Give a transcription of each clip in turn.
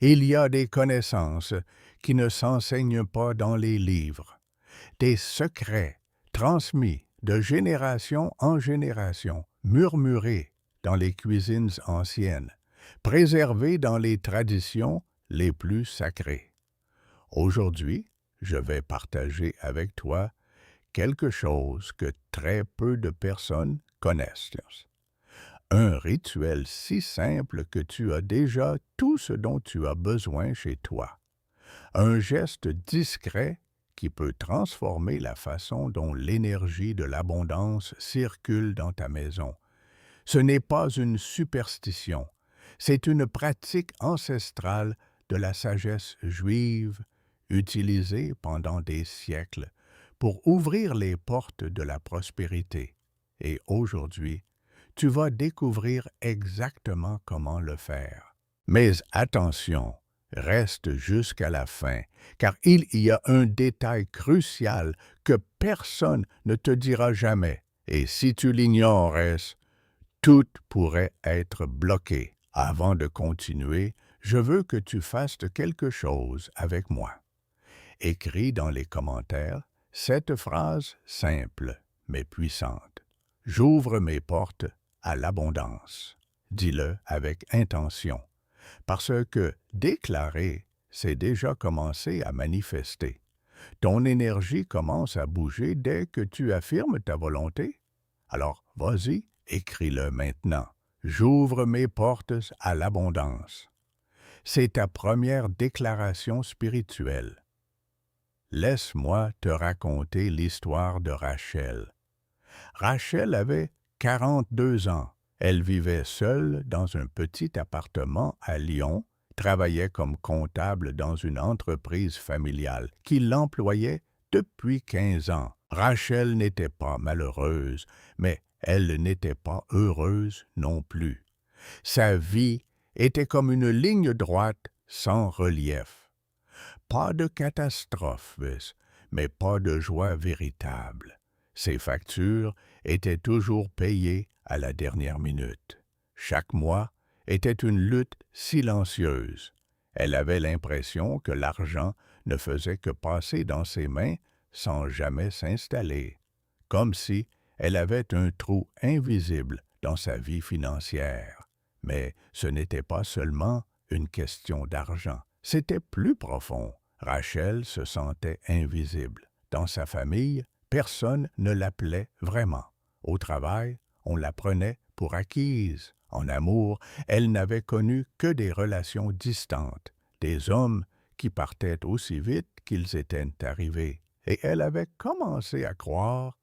Il y a des connaissances qui ne s'enseignent pas dans les livres, des secrets transmis de génération en génération, murmurés dans les cuisines anciennes, préservés dans les traditions les plus sacrées. Aujourd'hui, je vais partager avec toi quelque chose que très peu de personnes connaissent. Un rituel si simple que tu as déjà tout ce dont tu as besoin chez toi. Un geste discret qui peut transformer la façon dont l'énergie de l'abondance circule dans ta maison. Ce n'est pas une superstition, c'est une pratique ancestrale de la sagesse juive utilisée pendant des siècles pour ouvrir les portes de la prospérité. Et aujourd'hui, tu vas découvrir exactement comment le faire. Mais attention, reste jusqu'à la fin, car il y a un détail crucial que personne ne te dira jamais. Et si tu l'ignores, tout pourrait être bloqué. Avant de continuer, je veux que tu fasses quelque chose avec moi. Écris dans les commentaires cette phrase simple mais puissante. J'ouvre mes portes à l'abondance. Dis-le avec intention, parce que déclarer, c'est déjà commencer à manifester. Ton énergie commence à bouger dès que tu affirmes ta volonté. Alors, vas-y, écris-le maintenant. J'ouvre mes portes à l'abondance. C'est ta première déclaration spirituelle. Laisse-moi te raconter l'histoire de Rachel. Rachel avait 42 ans. Elle vivait seule dans un petit appartement à Lyon, travaillait comme comptable dans une entreprise familiale qui l'employait depuis 15 ans. Rachel n'était pas malheureuse, mais elle n'était pas heureuse non plus. Sa vie était comme une ligne droite sans relief. Pas de catastrophe, mais pas de joie véritable. Ses factures étaient toujours payées à la dernière minute. Chaque mois était une lutte silencieuse. Elle avait l'impression que l'argent ne faisait que passer dans ses mains sans jamais s'installer, comme si elle avait un trou invisible dans sa vie financière. Mais ce n'était pas seulement une question d'argent, c'était plus profond. Rachel se sentait invisible. Dans sa famille, personne ne l'appelait vraiment. Au travail, on la prenait pour acquise. En amour, elle n'avait connu que des relations distantes, des hommes qui partaient aussi vite qu'ils étaient arrivés. Et elle avait commencé à croire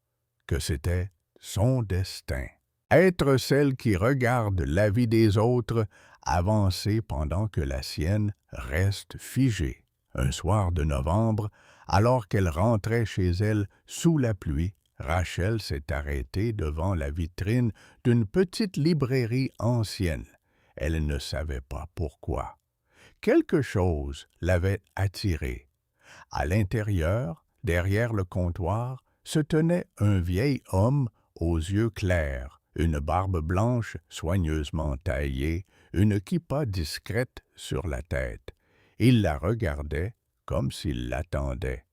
que c'était son destin. Être celle qui regarde la vie des autres avancer pendant que la sienne reste figée. Un soir de novembre, alors qu'elle rentrait chez elle sous la pluie, Rachel s'est arrêtée devant la vitrine d'une petite librairie ancienne. Elle ne savait pas pourquoi. Quelque chose l'avait attirée. À l'intérieur, derrière le comptoir, se tenait un vieil homme aux yeux clairs, une barbe blanche soigneusement taillée, une kippa discrète sur la tête. Il la regardait comme s'il l'attendait.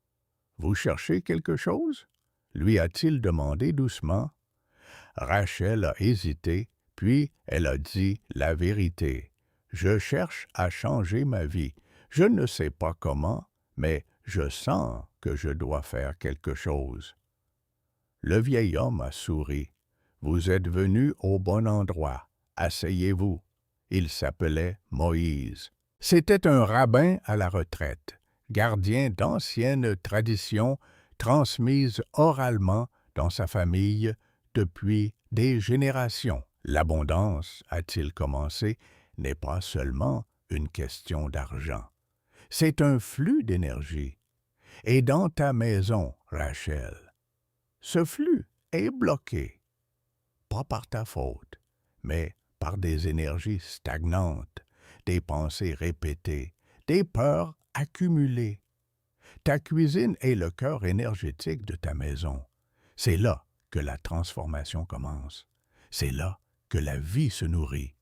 « Vous cherchez quelque chose ?» lui a-t-il demandé doucement. Rachel a hésité, puis elle a dit la vérité. « Je cherche à changer ma vie. Je ne sais pas comment, mais je sens que je dois faire quelque chose. » Le vieil homme a souri. « Vous êtes venu au bon endroit. Asseyez-vous. » Il s'appelait Moïse. C'était un rabbin à la retraite, gardien d'anciennes traditions transmises oralement dans sa famille depuis des générations. L'abondance, a-t-il commencé, n'est pas seulement une question d'argent. C'est un flux d'énergie. Et dans ta maison, Rachel, ce flux est bloqué, pas par ta faute, mais par des énergies stagnantes, des pensées répétées, des peurs accumulées. Ta cuisine est le cœur énergétique de ta maison. C'est là que la transformation commence. C'est là que la vie se nourrit.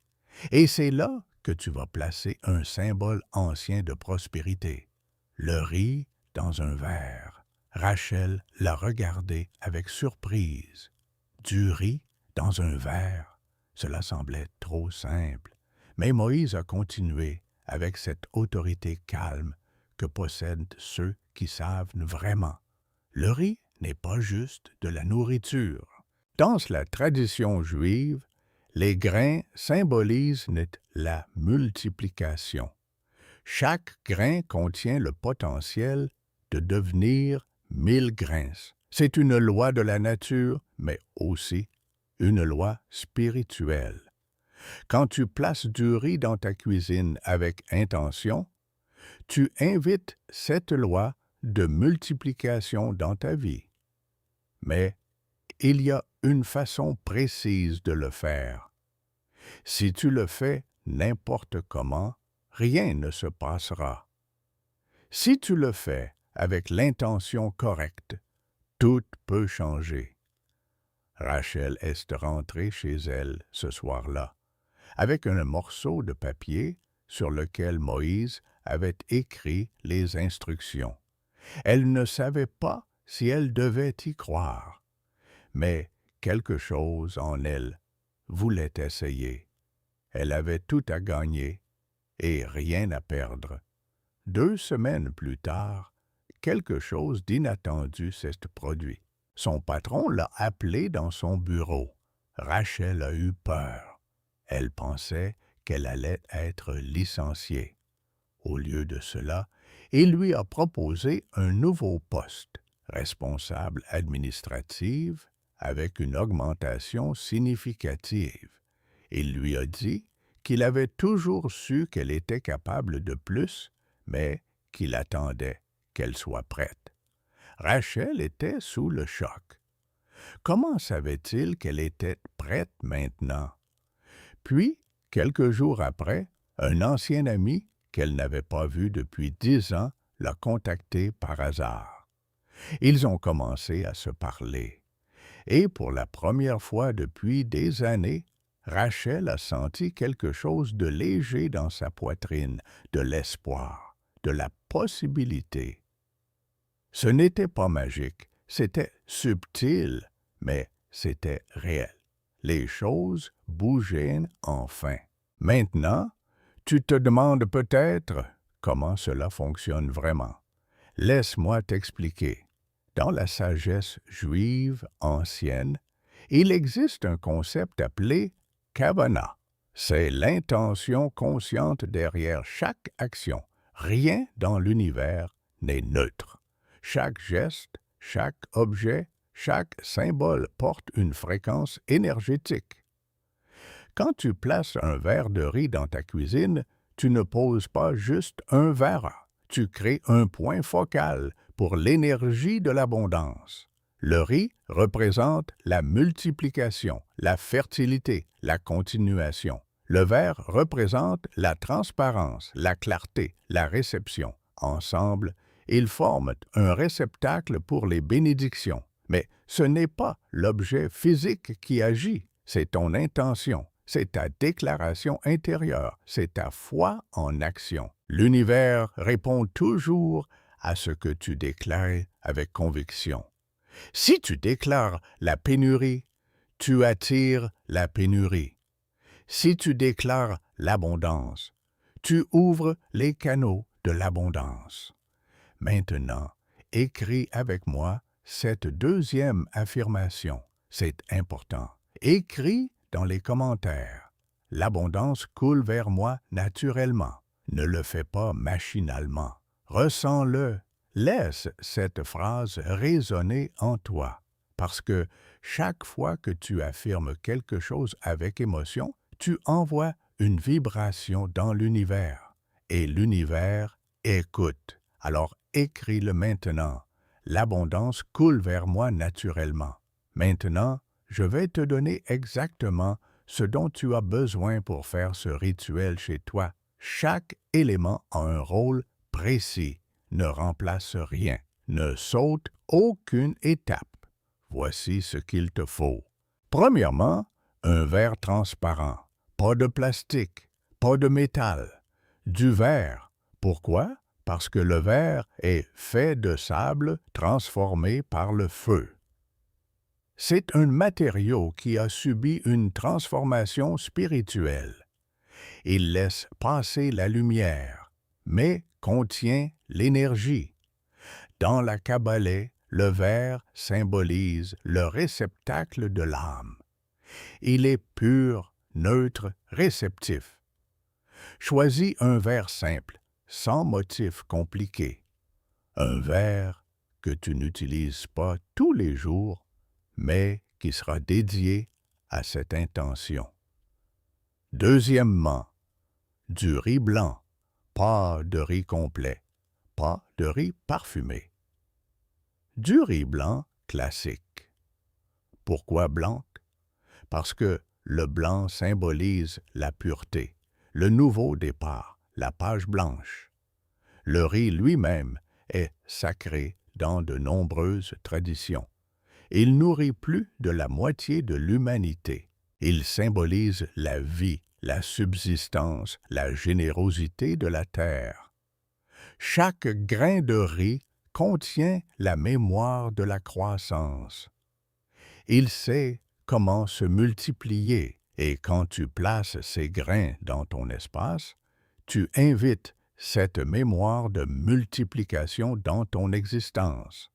Et c'est là que tu vas placer un symbole ancien de prospérité. Le riz dans un verre. Rachel l'a regardé avec surprise. Du riz dans un verre. Cela semblait trop simple. Mais Moïse a continué avec cette autorité calme que possèdent ceux qui savent vraiment. Le riz n'est pas juste de la nourriture. Dans la tradition juive, les grains symbolisent la multiplication. Chaque grain contient le potentiel de devenir 1000 grains. C'est une loi de la nature, mais aussi une loi spirituelle. Quand tu places du riz dans ta cuisine avec intention, tu invites cette loi de multiplication dans ta vie. Mais il y a une façon précise de le faire. Si tu le fais n'importe comment, rien ne se passera. Si tu le fais avec l'intention correcte, tout peut changer. Rachel est rentrée chez elle ce soir-là, avec un morceau de papier sur lequel Moïse avait écrit les instructions. Elle ne savait pas si elle devait y croire, mais quelque chose en elle voulait essayer. Elle avait tout à gagner et rien à perdre. 2 semaines plus tard, quelque chose d'inattendu s'est produit. Son patron l'a appelée dans son bureau. Rachel a eu peur. Elle pensait qu'elle allait être licenciée. Au lieu de cela, il lui a proposé un nouveau poste, responsable administrative, avec une augmentation significative. Il lui a dit qu'il avait toujours su qu'elle était capable de plus, mais qu'il attendait qu'elle soit prête. Rachel était sous le choc. Comment savait-il qu'elle était prête maintenant? Puis, quelques jours après, un ancien ami qu'elle n'avait pas vu depuis 10 ans l'a contactée par hasard. Ils ont commencé à se parler. Et pour la première fois depuis des années, Rachel a senti quelque chose de léger dans sa poitrine, de l'espoir, de la possibilité. Ce n'était pas magique, c'était subtil, mais c'était réel. Les choses bougeaient enfin. Maintenant, tu te demandes peut-être comment cela fonctionne vraiment. Laisse-moi t'expliquer. Dans la sagesse juive ancienne, il existe un concept appelé kavana. C'est l'intention consciente derrière chaque action. Rien dans l'univers n'est neutre. Chaque geste, chaque objet, chaque symbole porte une fréquence énergétique. Quand tu places un verre de riz dans ta cuisine, tu ne poses pas juste un verre. Tu crées un point focal pour l'énergie de l'abondance. Le riz représente la multiplication, la fertilité, la continuation. Le verre représente la transparence, la clarté, la réception. Ensemble, ils forment un réceptacle pour les bénédictions. Mais ce n'est pas l'objet physique qui agit, c'est ton intention, c'est ta déclaration intérieure, c'est ta foi en action. L'univers répond toujours à ce que tu déclares avec conviction. Si tu déclares la pénurie, tu attires la pénurie. Si tu déclares l'abondance, tu ouvres les canaux de l'abondance. Maintenant, écris avec moi cette deuxième affirmation. C'est important. Écris dans les commentaires. L'abondance coule vers moi naturellement. Ne le fais pas machinalement. Ressens-le. Laisse cette phrase résonner en toi, parce que chaque fois que tu affirmes quelque chose avec émotion, tu envoies une vibration dans l'univers, et l'univers écoute. Alors écris-le maintenant. L'abondance coule vers moi naturellement. Maintenant, je vais te donner exactement ce dont tu as besoin pour faire ce rituel chez toi. Chaque élément a un rôle précis. Ne remplace rien. Ne saute aucune étape. Voici ce qu'il te faut. Premièrement, un verre transparent. Pas de plastique, pas de métal, du verre. Pourquoi? Parce que le verre est fait de sable transformé par le feu. C'est un matériau qui a subi une transformation spirituelle. Il laisse passer la lumière, mais contient l'énergie. Dans la Kabbale, le verre symbolise le réceptacle de l'âme. Il est pur, neutre, réceptif. Choisis un verre simple, sans motif compliqué. Un verre que tu n'utilises pas tous les jours, mais qui sera dédié à cette intention. Deuxièmement, du riz blanc, pas de riz complet, pas de riz parfumé. Du riz blanc classique. Pourquoi blanc? Parce que le blanc symbolise la pureté, le nouveau départ, la page blanche. Le riz lui-même est sacré dans de nombreuses traditions. Il nourrit plus de la moitié de l'humanité. Il symbolise la vie, la subsistance, la générosité de la terre. Chaque grain de riz contient la mémoire de la croissance. Il sait comment se multiplier et quand tu places ces grains dans ton espace, tu invites cette mémoire de multiplication dans ton existence.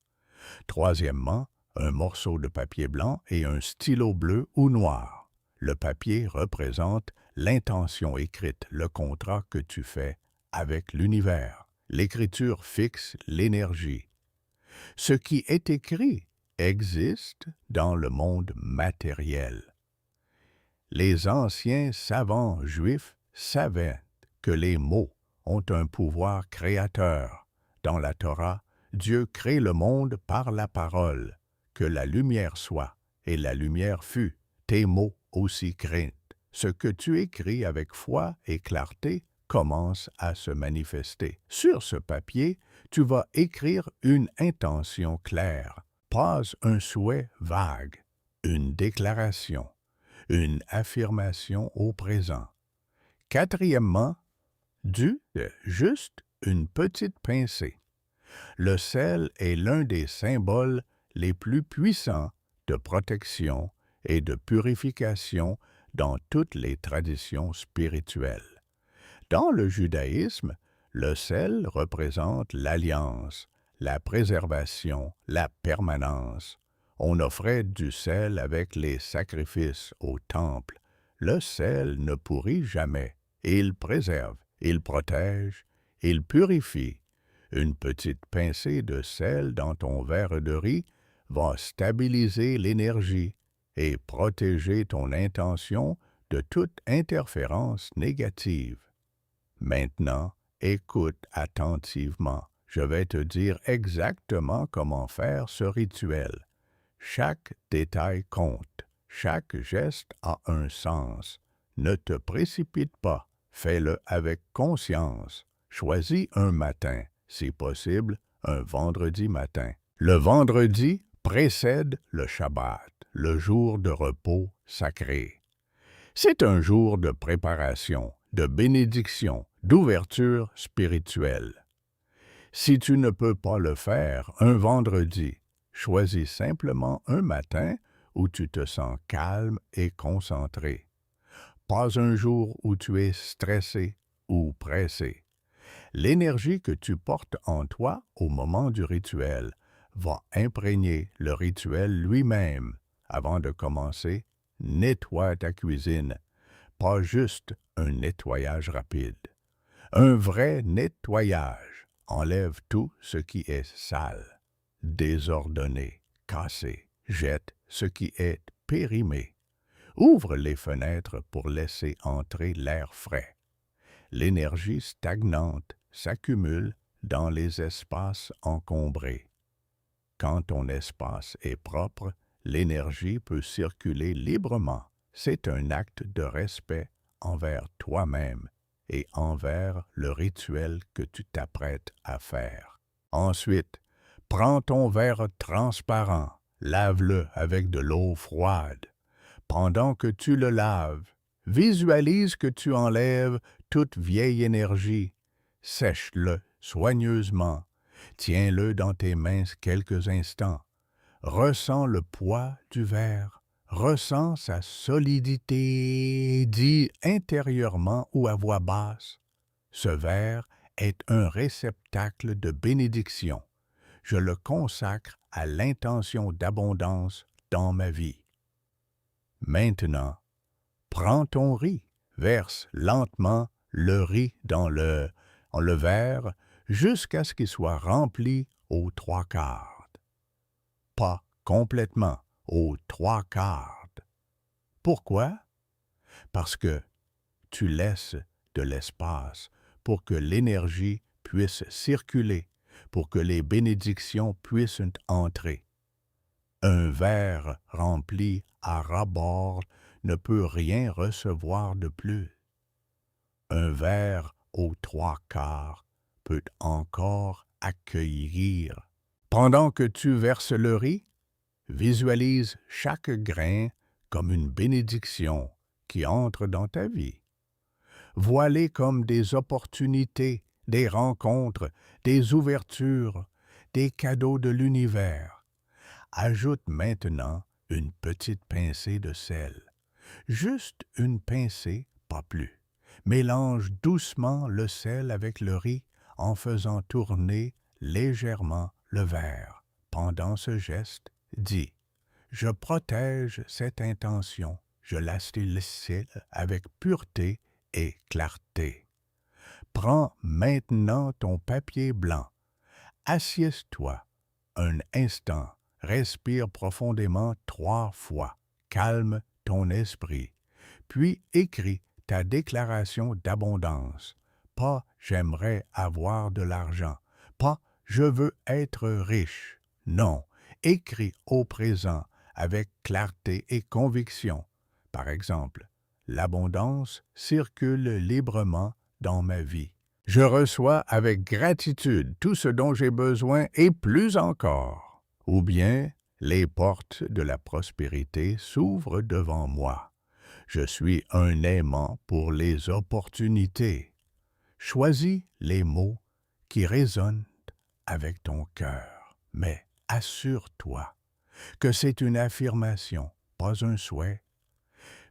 Troisièmement, un morceau de papier blanc et un stylo bleu ou noir. Le papier représente l'intention écrite, le contrat que tu fais avec l'univers. L'écriture fixe l'énergie. Ce qui est écrit existe dans le monde matériel. Les anciens savants juifs savaient que les mots ont un pouvoir créateur. Dans la Torah, Dieu crée le monde par la parole. Que la lumière soit, et la lumière fut. Tes mots aussi créent. Ce que tu écris avec foi et clarté commence à se manifester. Sur ce papier, tu vas écrire une intention claire, pas un souhait vague, une déclaration, une affirmation au présent. Quatrièmement, juste une petite pincée. Le sel est l'un des symboles les plus puissants de protection et de purification dans toutes les traditions spirituelles. Dans le judaïsme, le sel représente l'alliance, la préservation, la permanence. On offrait du sel avec les sacrifices au temple. Le sel ne pourrit jamais. Il préserve, il protège, il purifie. Une petite pincée de sel dans ton verre de riz va stabiliser l'énergie et protéger ton intention de toute interférence négative. Maintenant, écoute attentivement. Je vais te dire exactement comment faire ce rituel. Chaque détail compte. Chaque geste a un sens. Ne te précipite pas. Fais-le avec conscience. Choisis un matin, si possible, un vendredi matin. Le vendredi précède le Shabbat, le jour de repos sacré. C'est un jour de préparation, de bénédiction, d'ouverture spirituelle. Si tu ne peux pas le faire un vendredi, choisis simplement un matin où tu te sens calme et concentré. Pas un jour où tu es stressé ou pressé. L'énergie que tu portes en toi au moment du rituel va imprégner le rituel lui-même. Avant de commencer, nettoie ta cuisine, pas juste un nettoyage rapide. Un vrai nettoyage enlève tout ce qui est sale, désordonné, cassé, jette ce qui est périmé. Ouvre les fenêtres pour laisser entrer l'air frais. L'énergie stagnante s'accumule dans les espaces encombrés. Quand ton espace est propre, l'énergie peut circuler librement. C'est un acte de respect envers toi-même et envers le rituel que tu t'apprêtes à faire. Ensuite, prends ton verre transparent, lave-le avec de l'eau froide. Pendant que tu le laves, Visualise que tu enlèves toute vieille énergie. Sèche-le soigneusement. Tiens-le dans tes mains quelques instants. Ressens le poids du verre. Ressens sa solidité. Dis intérieurement ou à voix basse. Ce verre est un réceptacle de bénédiction. Je le consacre à l'intention d'abondance dans ma vie. Maintenant, prends ton riz, verse lentement le riz dans le verre jusqu'à ce qu'il soit rempli aux 3/4. Pas complètement, aux 3/4. Pourquoi? Parce que tu laisses de l'espace pour que l'énergie puisse circuler, pour que les bénédictions puissent entrer. Un verre rempli à ras-bord ne peut rien recevoir de plus. Un verre aux 3/4 peut encore accueillir. Pendant que tu verses le riz, visualise chaque grain comme une bénédiction qui entre dans ta vie. Vois-les comme des opportunités, des rencontres, des ouvertures, des cadeaux de l'univers. Ajoute maintenant une petite pincée de sel. Juste une pincée, pas plus. Mélange doucement le sel avec le riz en faisant tourner légèrement le verre. Pendant ce geste, dis « Je protège cette intention, je la stimule avec pureté et clarté. » Prends maintenant ton papier blanc. Assieds-toi un instant. Respire profondément 3 fois. Calme ton esprit. Puis écris ta déclaration d'abondance. Pas « j'aimerais avoir de l'argent ». Pas « je veux être riche ». Non, écris au présent avec clarté et conviction. Par exemple, l'abondance circule librement dans ma vie. Je reçois avec gratitude tout ce dont j'ai besoin et plus encore. Ou bien, les portes de la prospérité s'ouvrent devant moi. Je suis un aimant pour les opportunités. Choisis les mots qui résonnent avec ton cœur, mais assure-toi que c'est une affirmation, pas un souhait.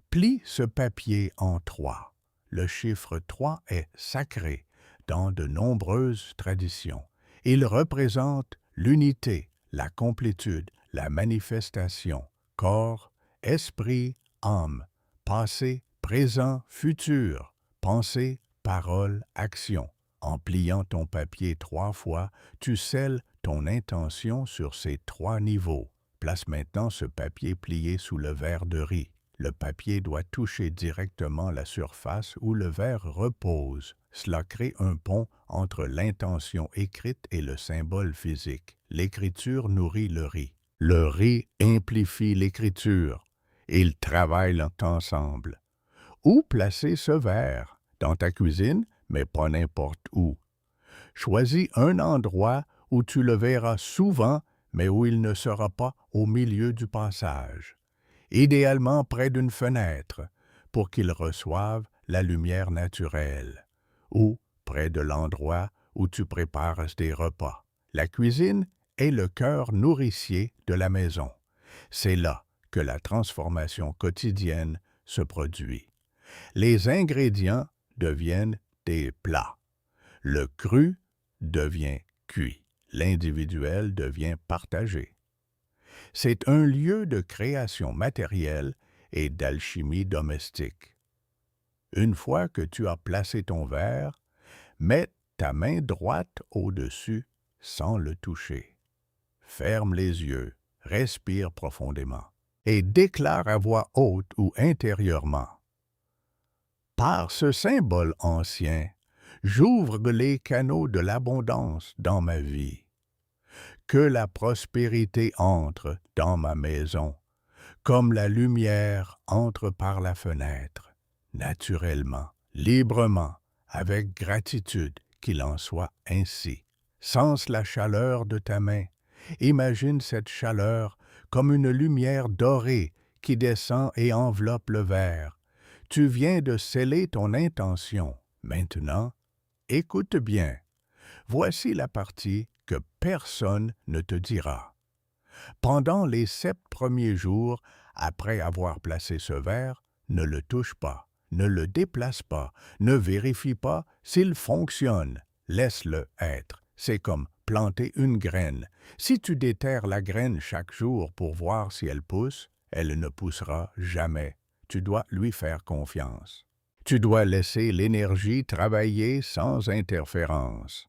Plie ce papier en 3. Le chiffre 3 est sacré dans de nombreuses traditions. Il représente l'unité, la complétude, la manifestation, corps, esprit, âme, passé, présent, futur, pensée, parole, action. En pliant ton papier 3 fois, tu scelles ton intention sur ces 3 niveaux. Place maintenant ce papier plié sous le verre de riz. Le papier doit toucher directement la surface où le verre repose. Cela crée un pont entre l'intention écrite et le symbole physique. L'écriture nourrit le riz. Le riz amplifie l'écriture. Ils travaillent ensemble. Où placer ce verre? Dans ta cuisine, mais pas n'importe où. Choisis un endroit où tu le verras souvent, mais où il ne sera pas au milieu du passage. Idéalement près d'une fenêtre, pour qu'il reçoive la lumière naturelle, ou près de l'endroit où tu prépares des repas. La cuisine est le cœur nourricier de la maison. C'est là que la transformation quotidienne se produit. Les ingrédients deviennent des plats. Le cru devient cuit. L'individuel devient partagé. C'est un lieu de création matérielle et d'alchimie domestique. Une fois que tu as placé ton verre, mets ta main droite au-dessus sans le toucher. Ferme les yeux, respire profondément et déclare à voix haute ou intérieurement. Par ce symbole ancien, j'ouvre les canaux de l'abondance dans ma vie. Que la prospérité entre dans ma maison, comme la lumière entre par la fenêtre, naturellement, librement, avec gratitude qu'il en soit ainsi. Sens la chaleur de ta main. Imagine cette chaleur comme une lumière dorée qui descend et enveloppe le verre. Tu viens de sceller ton intention. Maintenant, écoute bien. Voici la partie que personne ne te dira. Pendant les 7 premiers jours, après avoir placé ce verre, ne le touche pas, ne le déplace pas, ne vérifie pas s'il fonctionne. Laisse-le être. C'est comme planter une graine. Si tu déterres la graine chaque jour pour voir si elle pousse, elle ne poussera jamais. Tu dois lui faire confiance. Tu dois laisser l'énergie travailler sans interférence.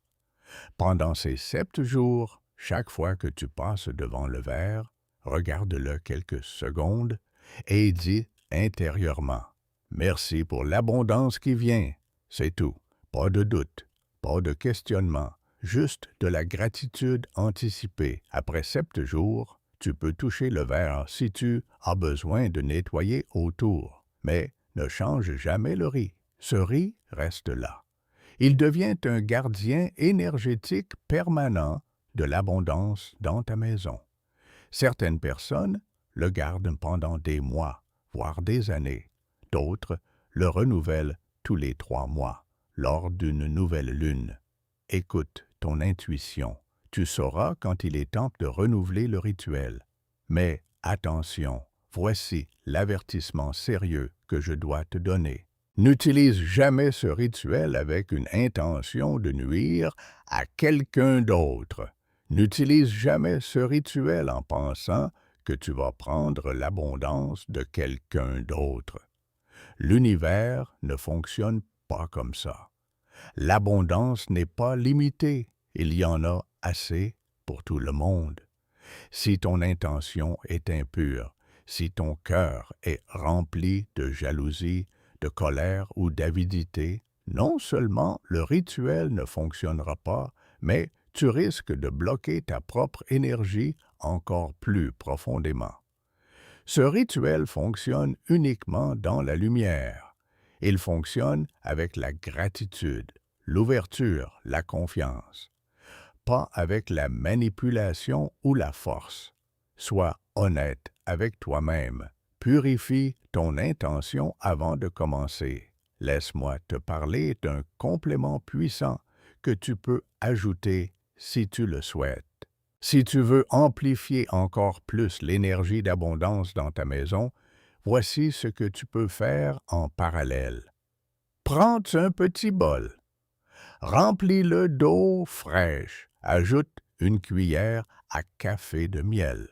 Pendant ces 7 jours, chaque fois que tu passes devant le verre, regarde-le quelques secondes et dis intérieurement « Merci pour l'abondance qui vient ». C'est tout. Pas de doute, pas de questionnement, juste de la gratitude anticipée. Après 7 jours, tu peux toucher le verre si tu as besoin de nettoyer autour. Mais ne change jamais le riz. Ce riz reste là. Il devient un gardien énergétique permanent de l'abondance dans ta maison. Certaines personnes le gardent pendant des mois, voire des années. D'autres le renouvellent tous les 3 mois, lors d'une nouvelle lune. Écoute ton intuition. Tu sauras quand il est temps de renouveler le rituel. Mais attention, voici l'avertissement sérieux que je dois te donner. N'utilise jamais ce rituel avec une intention de nuire à quelqu'un d'autre. N'utilise jamais ce rituel en pensant que tu vas prendre l'abondance de quelqu'un d'autre. L'univers ne fonctionne pas comme ça. L'abondance n'est pas limitée. Il y en a assez pour tout le monde. Si ton intention est impure, si ton cœur est rempli de jalousie, de colère ou d'avidité, non seulement le rituel ne fonctionnera pas, mais tu risques de bloquer ta propre énergie encore plus profondément. Ce rituel fonctionne uniquement dans la lumière. Il fonctionne avec la gratitude, l'ouverture, la confiance, pas avec la manipulation ou la force. Sois honnête avec toi-même. Purifie ton intention avant de commencer. Laisse-moi te parler d'un complément puissant que tu peux ajouter si tu le souhaites. Si tu veux amplifier encore plus l'énergie d'abondance dans ta maison, voici ce que tu peux faire en parallèle. Prends un petit bol. Remplis-le d'eau fraîche. Ajoute une cuillère à café de miel.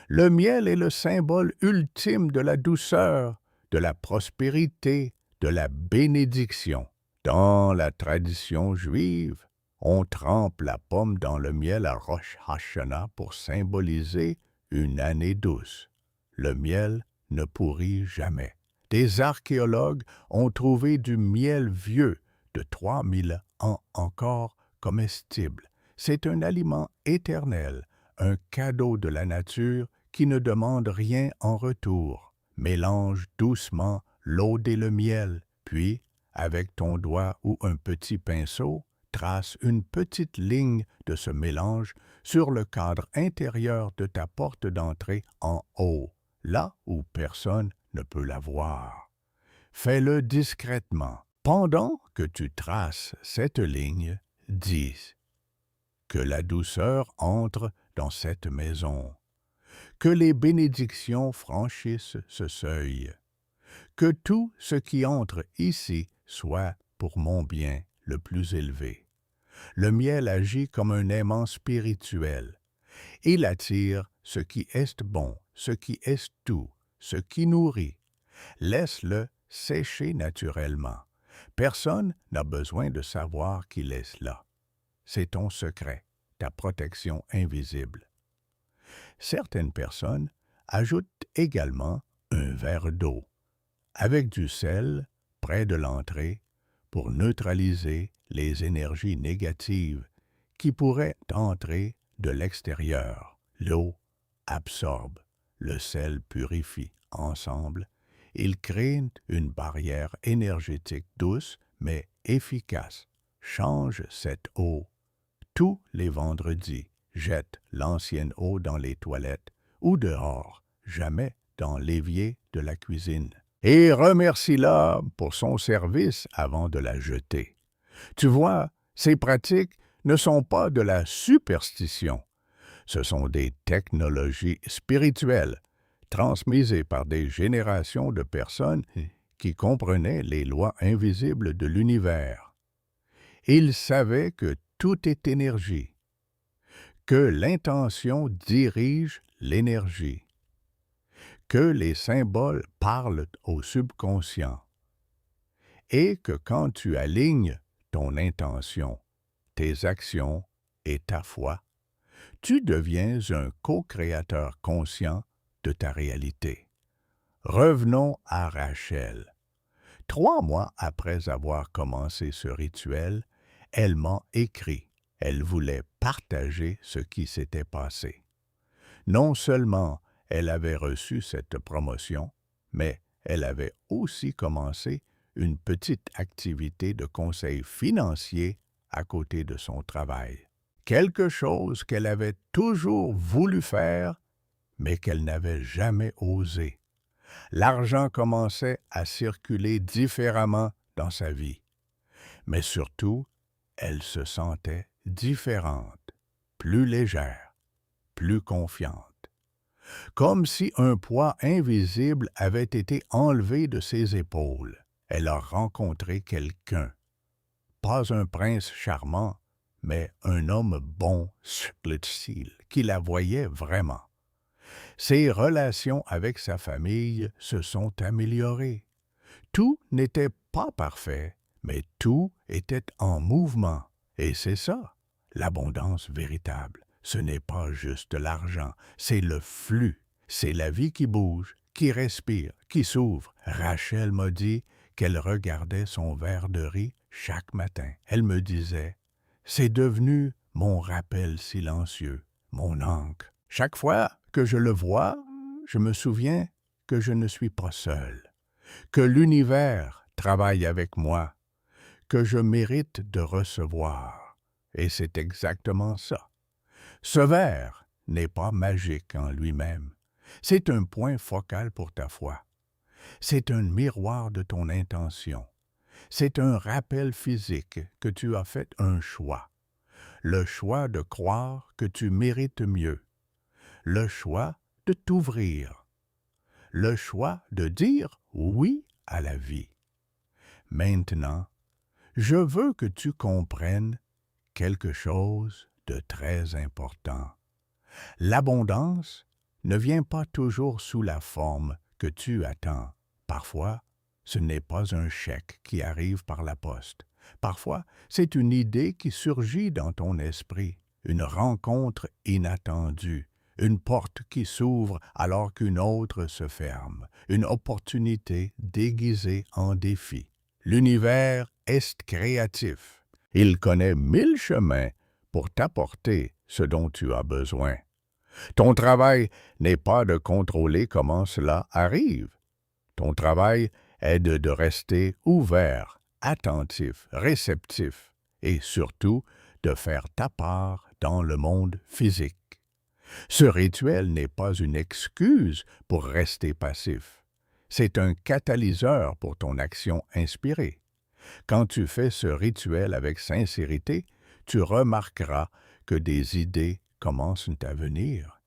Le miel est le symbole ultime de la douceur, de la prospérité, de la bénédiction. Dans la tradition juive, on trempe la pomme dans le miel à Rosh Hashanah pour symboliser une année douce. Le miel ne pourrit jamais. Des archéologues ont trouvé du miel vieux de 3000 ans encore comestible. C'est un aliment éternel, un cadeau de la nature qui ne demande rien en retour. Mélange doucement l'eau et le miel, puis, avec ton doigt ou un petit pinceau, trace une petite ligne de ce mélange sur le cadre intérieur de ta porte d'entrée en haut, là où personne ne peut la voir. Fais-le discrètement. Pendant que tu traces cette ligne, dis que la douceur entre dans cette maison, que les bénédictions franchissent ce seuil, que tout ce qui entre ici soit pour mon bien le plus élevé. Le miel agit comme un aimant spirituel. Il attire ce qui est bon, ce qui est doux, ce qui nourrit. Laisse-le sécher naturellement. Personne n'a besoin de savoir qu'il est là. C'est ton secret, ta protection invisible. Certaines personnes ajoutent également un verre d'eau avec du sel près de l'entrée pour neutraliser les énergies négatives qui pourraient entrer de l'extérieur. L'eau absorbe, le sel purifie. Ensemble, ils créent une barrière énergétique douce mais efficace. Change cette eau. Tous les vendredis, jette l'ancienne eau dans les toilettes ou dehors, jamais dans l'évier de la cuisine. et remercie-la pour son service avant de la jeter. Tu vois, ces pratiques ne sont pas de la superstition. Ce sont des technologies spirituelles transmises par des générations de personnes qui comprenaient les lois invisibles de l'univers. Ils savaient que tout est énergie, que l'intention dirige l'énergie, que les symboles parlent au subconscient et que quand tu alignes ton intention, tes actions et ta foi, tu deviens un co-créateur conscient de ta réalité. Revenons à Rachel. 3 mois après avoir commencé ce rituel, elle m'a écrit. Elle voulait partager ce qui s'était passé. Non seulement elle avait reçu cette promotion, mais elle avait aussi commencé une petite activité de conseil financier à côté de son travail. Quelque chose qu'elle avait toujours voulu faire, mais qu'elle n'avait jamais osé. L'argent commençait à circuler différemment dans sa vie. Mais surtout, elle se sentait différente, plus légère, plus confiante. Comme si un poids invisible avait été enlevé de ses épaules. Elle a rencontré quelqu'un. Pas un prince charmant, mais un homme bon, split-style, qui la voyait vraiment. Ses relations avec sa famille se sont améliorées. Tout n'était pas parfait, mais tout était en mouvement. Et c'est ça, l'abondance véritable. Ce n'est pas juste l'argent, c'est le flux. C'est la vie qui bouge, qui respire, qui s'ouvre. Rachel m'a dit qu'elle regardait son verre de riz chaque matin. Elle me disait, « C'est devenu mon rappel silencieux, mon ancre. Chaque fois que je le vois, je me souviens que je ne suis pas seul, que l'univers travaille avec moi, que je mérite de recevoir. » Et c'est exactement ça. Ce verre n'est pas magique en lui-même. C'est un point focal pour ta foi. C'est un miroir de ton intention. C'est un rappel physique que tu as fait un choix. Le choix de croire que tu mérites mieux. Le choix de t'ouvrir. Le choix de dire oui à la vie. Maintenant, je veux que tu comprennes quelque chose de très important. L'abondance ne vient pas toujours sous la forme que tu attends. Parfois, ce n'est pas un chèque qui arrive par la poste. Parfois, c'est une idée qui surgit dans ton esprit, une rencontre inattendue, une porte qui s'ouvre alors qu'une autre se ferme, une opportunité déguisée en défi. L'univers est créatif. Il connaît 1000 chemins pour t'apporter ce dont tu as besoin. Ton travail n'est pas de contrôler comment cela arrive. Ton travail est de rester ouvert, attentif, réceptif et surtout de faire ta part dans le monde physique. Ce rituel n'est pas une excuse pour rester passif. C'est un catalyseur pour ton action inspirée. Quand tu fais ce rituel avec sincérité, tu remarqueras que des idées commencent à venir.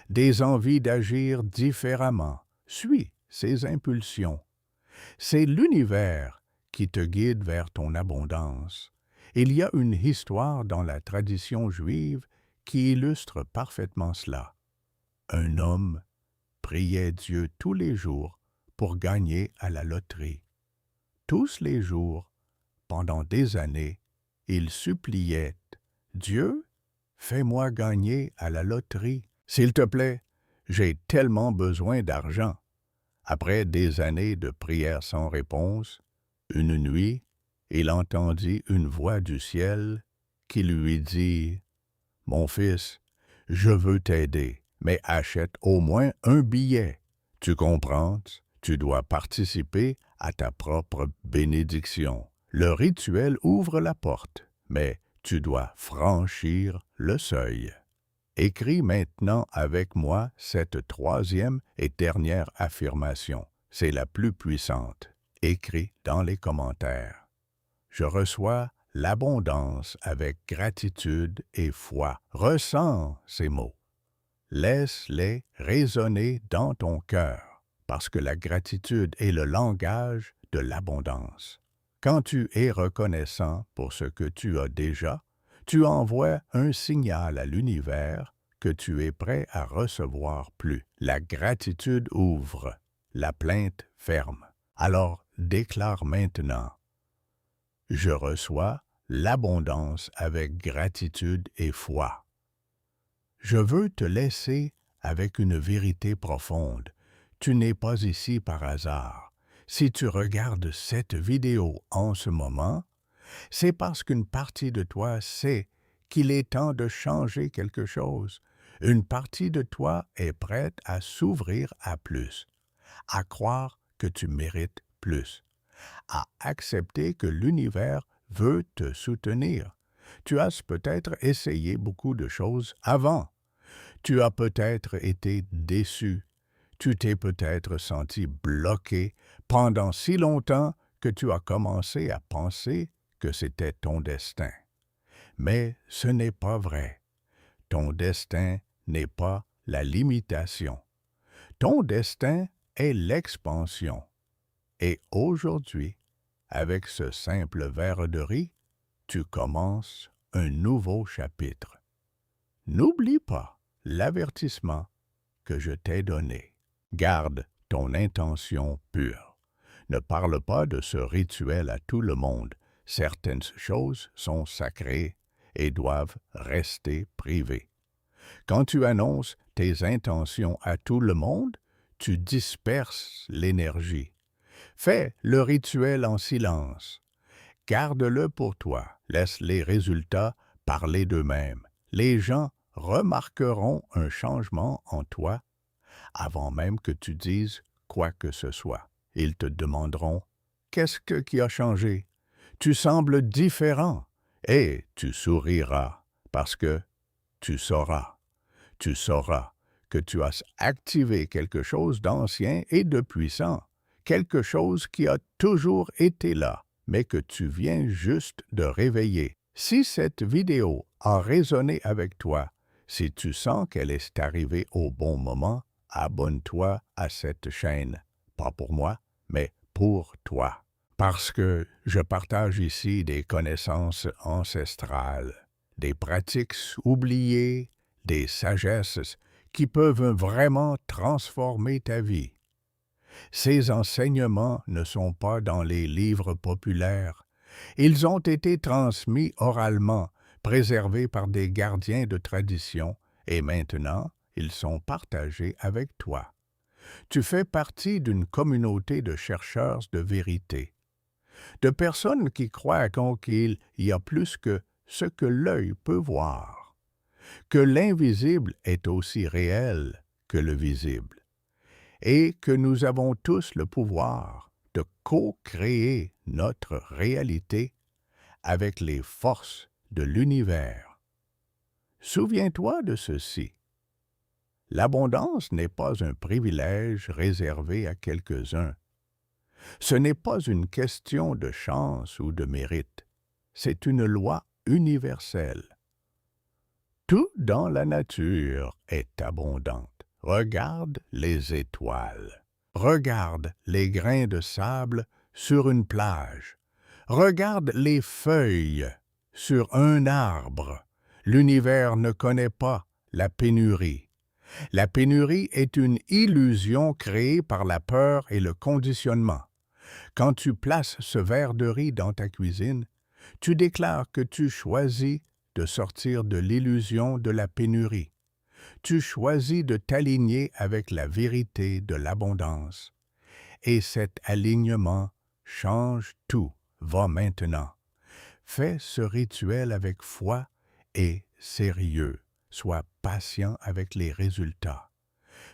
Des envies d'agir différemment. Suis ces impulsions. C'est l'univers qui te guide vers ton abondance. Il y a une histoire dans la tradition juive qui illustre parfaitement cela. Un homme priait Dieu tous les jours pour gagner à la loterie. Tous les jours, pendant des années, il suppliait « Dieu, fais-moi gagner à la loterie. S'il te plaît, j'ai tellement besoin d'argent. » Après des années de prières sans réponse, une nuit, il entendit une voix du ciel qui lui dit « Mon fils, je veux t'aider, mais achète au moins un billet. Tu comprends? Tu dois participer à ta propre bénédiction. Le rituel ouvre la porte, mais tu dois franchir le seuil. » Écris maintenant avec moi cette troisième et dernière affirmation. c'est la plus puissante. Écris dans les commentaires. Je reçois l'abondance avec gratitude et foi. Ressens ces mots. Laisse-les résonner dans ton cœur, parce que la gratitude est le langage de l'abondance. Quand tu es reconnaissant pour ce que tu as déjà, tu envoies un signal à l'univers que tu es prêt à recevoir plus. La gratitude ouvre, la plainte ferme. Alors déclare maintenant: je reçois l'abondance avec gratitude et foi. Je veux te laisser avec une vérité profonde. Tu n'es pas ici par hasard. Si tu regardes cette vidéo en ce moment, c'est parce qu'une partie de toi sait qu'il est temps de changer quelque chose. Une partie de toi est prête à s'ouvrir à plus, à croire que tu mérites plus, à accepter que l'univers veut te soutenir. Tu as peut-être essayé beaucoup de choses avant. Tu as peut-être été déçu. Tu t'es peut-être senti bloqué pendant si longtemps que tu as commencé à penser que c'était ton destin. Mais ce n'est pas vrai. Ton destin n'est pas la limitation. Ton destin est l'expansion. Et aujourd'hui, avec ce simple verre de riz, tu commences un nouveau chapitre. N'oublie pas l'avertissement que je t'ai donné. Garde ton intention pure. Ne parle pas de ce rituel à tout le monde. Certaines choses sont sacrées et doivent rester privées. Quand tu annonces tes intentions à tout le monde, tu disperses l'énergie. Fais le rituel en silence. Garde-le pour toi. Laisse les résultats parler d'eux-mêmes. Les gens remarqueront un changement en toi avant même que tu dises quoi que ce soit. Ils te demanderont: qu'est-ce qui a changé? Tu sembles différent. Et tu souriras parce que tu sauras. Tu sauras que tu as activé quelque chose d'ancien et de puissant, quelque chose qui a toujours été là, mais que tu viens juste de réveiller. Si cette vidéo a résonné avec toi, si tu sens qu'elle est arrivée au bon moment, abonne-toi à cette chaîne. Pas pour moi, mais pour toi. Parce que je partage ici des connaissances ancestrales, des pratiques oubliées, des sagesses qui peuvent vraiment transformer ta vie. Ces enseignements ne sont pas dans les livres populaires. Ils ont été transmis oralement, préservés par des gardiens de tradition, et maintenant, ils sont partagés avec toi. Tu fais partie d'une communauté de chercheurs de vérité, de personnes qui croient qu'il y a plus que ce que l'œil peut voir, que l'invisible est aussi réel que le visible, et que nous avons tous le pouvoir de co-créer notre réalité avec les forces de l'univers. Souviens-toi de ceci. L'abondance n'est pas un privilège réservé à quelques-uns. Ce n'est pas une question de chance ou de mérite. C'est une loi universelle. Tout dans la nature est abondante. Regarde les étoiles. Regarde les grains de sable sur une plage. Regarde les feuilles sur un arbre. L'univers ne connaît pas la pénurie. La pénurie est une illusion créée par la peur et le conditionnement. Quand tu places ce verre de riz dans ta cuisine, tu déclares que tu choisis de sortir de l'illusion de la pénurie. Tu choisis de t'aligner avec la vérité de l'abondance. Et cet alignement change tout. Va maintenant. Fais ce rituel avec foi et sérieux. Sois patient avec les résultats.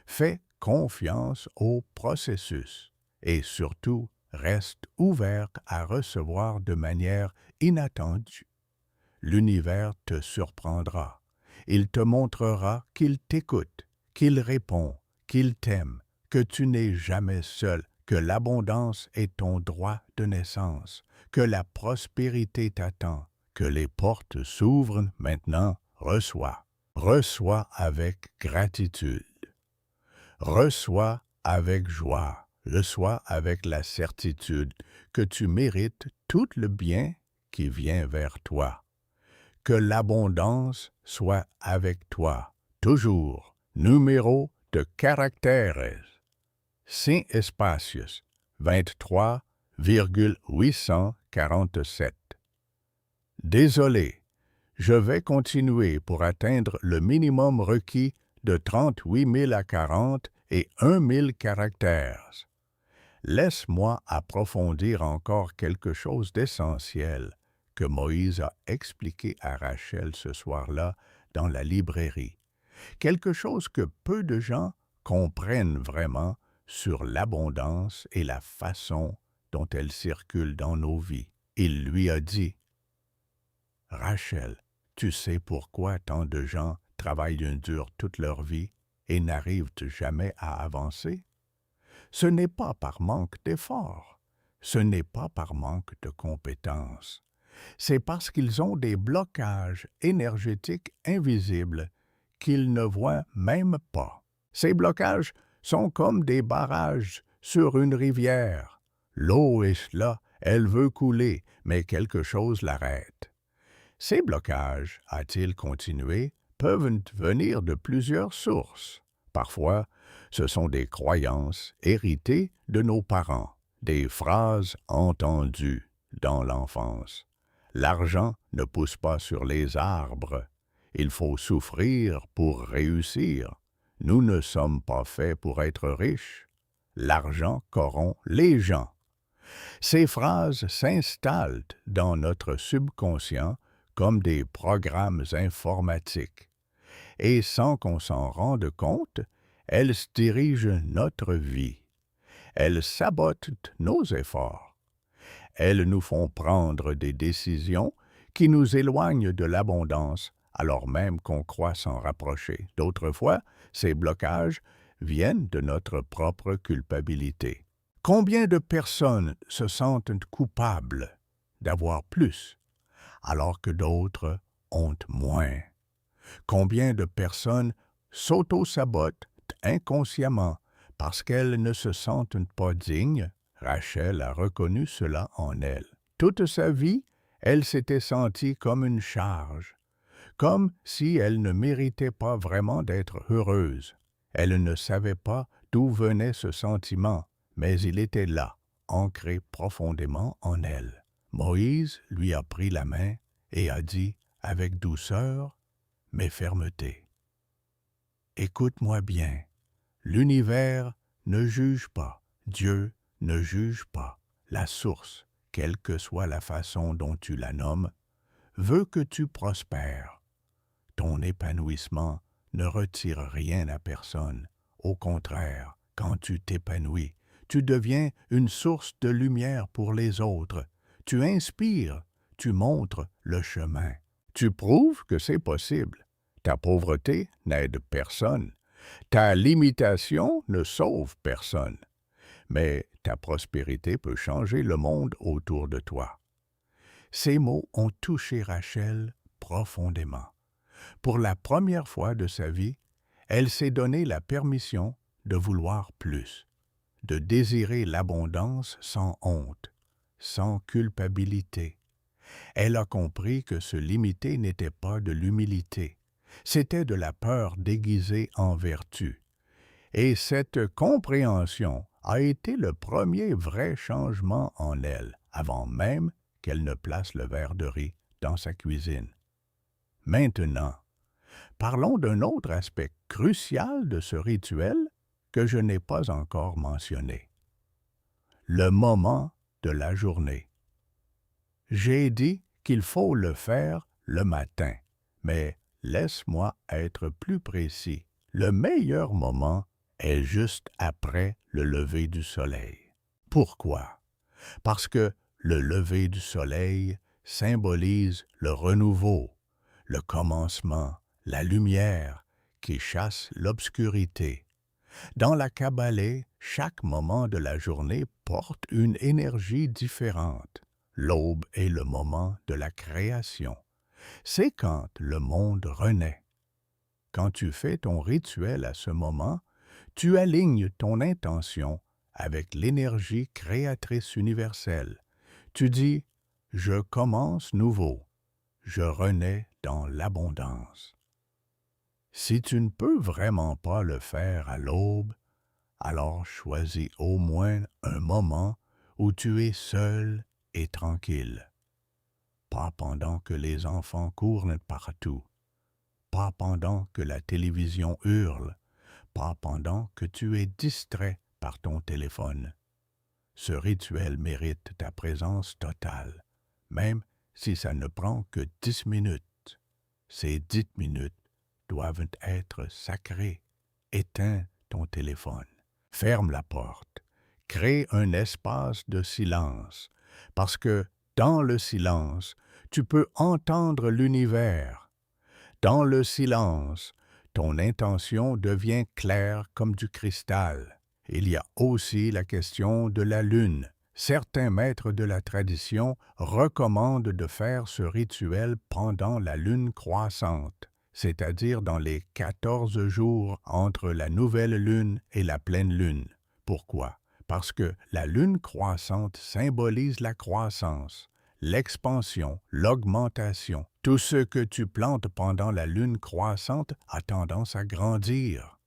Fais confiance au processus et surtout, reste ouvert à recevoir de manière inattendue. L'univers te surprendra. Il te montrera qu'il t'écoute, qu'il répond, qu'il t'aime, que tu n'es jamais seul, que l'abondance est ton droit de naissance, que la prospérité t'attend, que les portes s'ouvrent maintenant. Reçois. Reçois avec gratitude. Reçois avec joie. Reçois avec la certitude que tu mérites tout le bien qui vient vers toi. Que l'abondance soit avec toi, toujours. Numéro de caractères. Sin espacios 23,847. Désolé, je vais continuer pour atteindre le minimum requis de 38 000 à 40 et 1 000 caractères. Laisse-moi approfondir encore quelque chose d'essentiel que Moïse a expliqué à Rachel ce soir-là dans la librairie. Quelque chose que peu de gens comprennent vraiment sur l'abondance et la façon dont elle circule dans nos vies. Il lui a dit, « Rachel, tu sais pourquoi tant de gens travaillent dur toute leur vie et n'arrivent jamais à avancer? Ce n'est pas par manque d'effort, ce n'est pas par manque de compétences. C'est parce qu'ils ont des blocages énergétiques invisibles qu'ils ne voient même pas. Ces blocages sont comme des barrages sur une rivière. L'eau est là, elle veut couler, mais quelque chose l'arrête. Ces blocages, a-t-il continué, peuvent venir de plusieurs sources. Parfois, ce sont des croyances héritées de nos parents, des phrases entendues dans l'enfance. L'argent ne pousse pas sur les arbres. Il faut souffrir pour réussir. Nous ne sommes pas faits pour être riches. L'argent corrompt les gens. Ces phrases s'installent dans notre subconscient comme des programmes informatiques. Et sans qu'on s'en rende compte, elles dirigent notre vie. Elles sabotent nos efforts. Elles nous font prendre des décisions qui nous éloignent de l'abondance alors même qu'on croit s'en rapprocher. D'autres fois, ces blocages viennent de notre propre culpabilité. Combien de personnes se sentent coupables d'avoir plus, alors que d'autres ont moins? Combien de personnes s'auto-sabotent inconsciemment parce qu'elles ne se sentent pas dignes? Rachel a reconnu cela en elle. Toute sa vie, elle s'était sentie comme une charge, comme si elle ne méritait pas vraiment d'être heureuse. Elle ne savait pas d'où venait ce sentiment, mais il était là, ancré profondément en elle. Moïse lui a pris la main et a dit avec douceur, mais fermeté, « Écoute-moi bien, l'univers ne juge pas, Dieu ne juge pas. La source, quelle que soit la façon dont tu la nommes, veut que tu prospères. Ton épanouissement ne retire rien à personne. Au contraire, quand tu t'épanouis, tu deviens une source de lumière pour les autres. Tu inspires, tu montres le chemin. Tu prouves que c'est possible. Ta pauvreté n'aide personne. Ta limitation ne sauve personne. Mais ta prospérité peut changer le monde autour de toi. » Ces mots ont touché Rachel profondément. Pour la première fois de sa vie, elle s'est donné la permission de vouloir plus, de désirer l'abondance sans honte, sans culpabilité. Elle a compris que se limiter n'était pas de l'humilité, c'était de la peur déguisée en vertu. Et cette compréhension a été le premier vrai changement en elle, avant même qu'elle ne place le verre de riz dans sa cuisine. Maintenant, parlons d'un autre aspect crucial de ce rituel que je n'ai pas encore mentionné. Le moment de la journée. J'ai dit qu'il faut le faire le matin, mais laisse-moi être plus précis. Le meilleur moment est juste après le lever du soleil. Pourquoi? Parce que le lever du soleil symbolise le renouveau, le commencement, la lumière qui chasse l'obscurité. Dans la Kabbale, chaque moment de la journée porte une énergie différente. L'aube est le moment de la création. C'est quand le monde renaît. Quand tu fais ton rituel à ce moment, tu alignes ton intention avec l'énergie créatrice universelle. Tu dis « Je commence nouveau, je renais dans l'abondance ». Si tu ne peux vraiment pas le faire à l'aube, alors choisis au moins un moment où tu es seul et tranquille. Pas pendant que les enfants courent partout, pas pendant que la télévision hurle, pas pendant que tu es distrait par ton téléphone. Ce rituel mérite ta présence totale, même si ça ne prend que 10 minutes. Ces 10 minutes doivent être sacrées. Éteins ton téléphone. Ferme la porte. Crée un espace de silence, parce que dans le silence, tu peux entendre l'univers. Dans le silence, ton intention devient claire comme du cristal. Il y a aussi la question de la lune. Certains maîtres de la tradition recommandent de faire ce rituel pendant la lune croissante, c'est-à-dire dans les 14 jours entre la nouvelle lune et la pleine lune. Pourquoi? Parce que la lune croissante symbolise la croissance, l'expansion, l'augmentation. Tout ce que tu plantes pendant la lune croissante a tendance à grandir.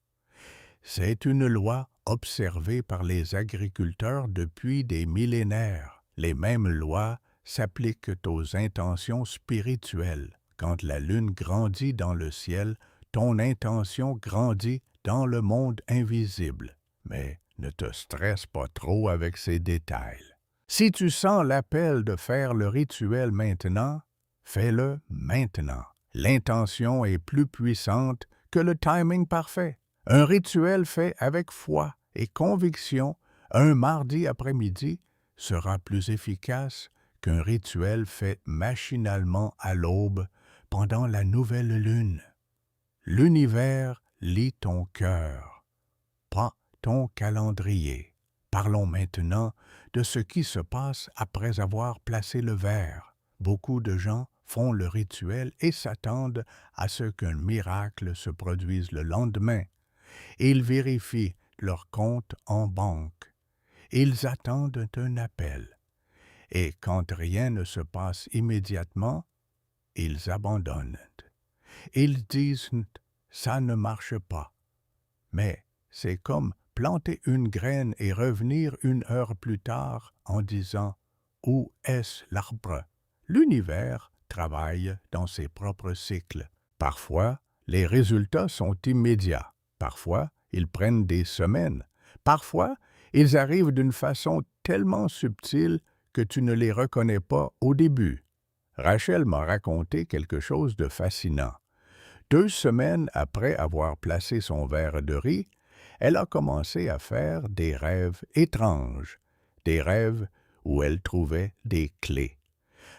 C'est une loi observée par les agriculteurs depuis des millénaires. Les mêmes lois s'appliquent aux intentions spirituelles. Quand la lune grandit dans le ciel, ton intention grandit dans le monde invisible. Mais ne te stresse pas trop avec ces détails. Si tu sens l'appel de faire le rituel maintenant, fais-le maintenant. L'intention est plus puissante que le timing parfait. Un rituel fait avec foi et conviction un mardi après-midi sera plus efficace qu'un rituel fait machinalement à l'aube pendant la nouvelle lune. L'univers lit ton cœur, pas ton calendrier. Parlons maintenant de ce qui se passe après avoir placé le verre. Beaucoup de gens font le rituel et s'attendent à ce qu'un miracle se produise le lendemain. Ils vérifient leur compte en banque. Ils attendent un appel. Et quand rien ne se passe immédiatement, ils abandonnent. Ils disent « ça ne marche pas ». Mais c'est comme planter une graine et revenir une heure plus tard en disant « où est-ce l'arbre ?» L'univers travaille dans ses propres cycles. Parfois, les résultats sont immédiats. Parfois, ils prennent des semaines. Parfois, ils arrivent d'une façon tellement subtile que tu ne les reconnais pas au début. Rachel m'a raconté quelque chose de fascinant. 2 semaines après avoir placé son verre de riz, elle a commencé à faire des rêves étranges, des rêves où elle trouvait des clés.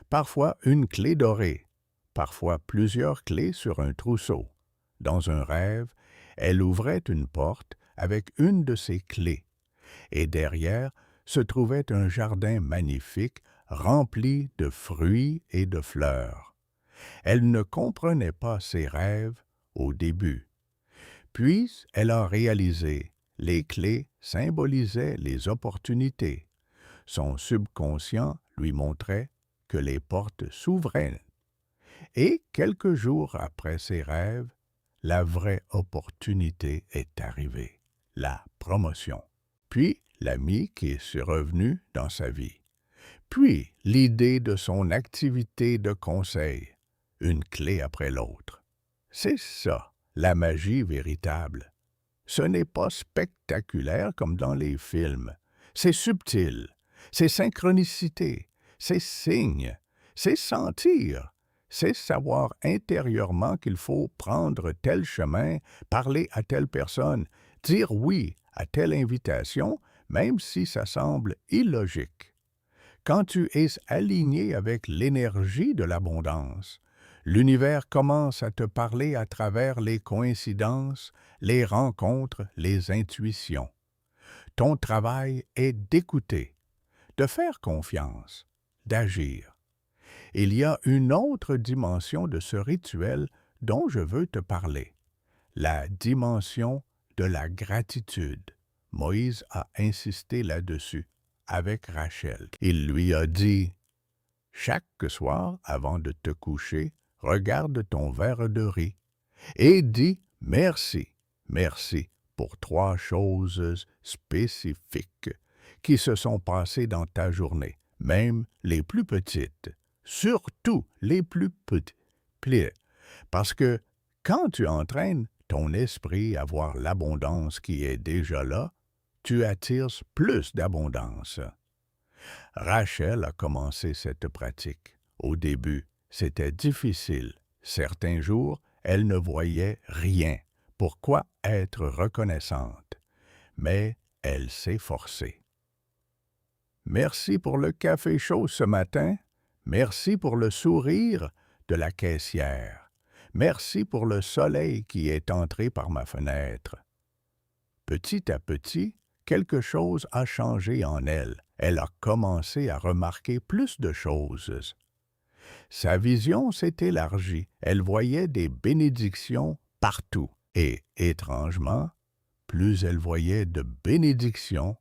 Parfois une clé dorée, parfois plusieurs clés sur un trousseau. Dans un rêve, elle ouvrait une porte avec une de ces clés, et derrière se trouvait un jardin magnifique rempli de fruits et de fleurs. Elle ne comprenait pas ses rêves au début. Puis elle a réalisé, les clés symbolisaient les opportunités. Son subconscient lui montrait que les portes s'ouvraient. Et quelques jours après ses rêves, la vraie opportunité est arrivée, la promotion. Puis l'ami qui est revenu dans sa vie. Puis l'idée de son activité de conseil, une clé après l'autre. C'est ça, la magie véritable. Ce n'est pas spectaculaire comme dans les films. C'est subtil, c'est synchronicité, c'est signe, c'est sentir, c'est savoir intérieurement qu'il faut prendre tel chemin, parler à telle personne, dire oui à telle invitation, même si ça semble illogique. Quand tu es aligné avec l'énergie de l'abondance, L'univers commence à te parler à travers les coïncidences, les rencontres, les intuitions. Ton travail est d'écouter, de faire confiance, d'agir. Il y a une autre dimension de ce rituel dont je veux te parler, la dimension de la gratitude. Moïse a insisté là-dessus avec Rachel. Il lui a dit, « Chaque soir, avant de te coucher, regarde ton verre de riz et dis merci, merci pour 3 choses spécifiques qui se sont passées dans ta journée, même les plus petites, surtout les plus petites. Parce que quand tu entraînes ton esprit à voir l'abondance qui est déjà là, tu attires plus d'abondance. » Rachel a commencé cette pratique. Au début, c'était difficile. Certains jours, elle ne voyait rien. Pourquoi être reconnaissante? Mais elle s'est forcée. Merci pour le café chaud ce matin. Merci pour le sourire de la caissière. Merci pour le soleil qui est entré par ma fenêtre. Petit à petit, quelque chose a changé en elle. Elle a commencé à remarquer plus de choses. Sa vision s'est élargie. Elle voyait des bénédictions partout. Et, étrangement, plus elle voyait de bénédictions,